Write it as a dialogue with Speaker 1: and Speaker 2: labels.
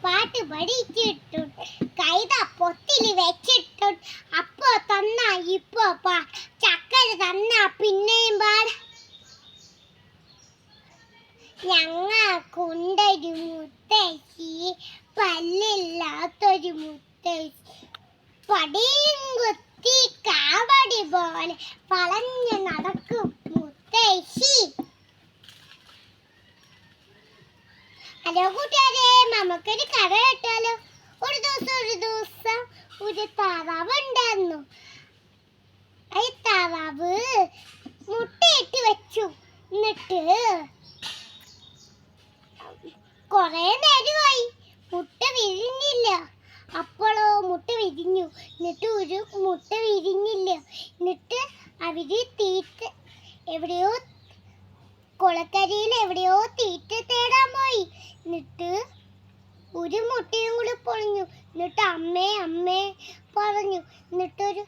Speaker 1: പാട്ട് പഠിച്ചിട്ടു കൈത പൊത്തിൽ വെച്ചിട്ടു അപ്പോ തന്ന ഇപ്പോ ചക്കര തന്ന പിന്നെയും പാട് ഞങ്ങൾക്കുണ്ടൊരു മുത്തശ്ശി പല്ലില്ലാത്തൊരു മുത്തശ്ശി പടിയും കുത്തി കാവടി പോലെ വളഞ്ഞു നടക്കും മുത്തശ്ശി. ഹലോ കൂട്ടുകാരെ, നമുക്കൊരു കഥ കേട്ടാലോ. ഒരു ദിവസം ഒരു താറാവ് ഉണ്ടായിരുന്നു. ഈ താറാവ് മുട്ടയിട്ട് വെച്ചു. എന്നിട്ട് കൊറേ നേരമായി മുട്ട വിരിഞ്ഞില്ല. അപ്പോഴോ മുട്ട വിരിഞ്ഞു. എന്നിട്ട് ഒരു മുട്ട വിരിഞ്ഞില്ല. എന്നിട്ട് അവര് തീറ്റ എവിടെയോ കുളക്കരയിൽ എവിടെയോ തീറ്റ തേടാൻ പോയി. എന്നിട്ട് ഒരു മുട്ടയും കൂടി പൊളിഞ്ഞു. എന്നിട്ട് അമ്മേ പറഞ്ഞു. എന്നിട്ടൊരു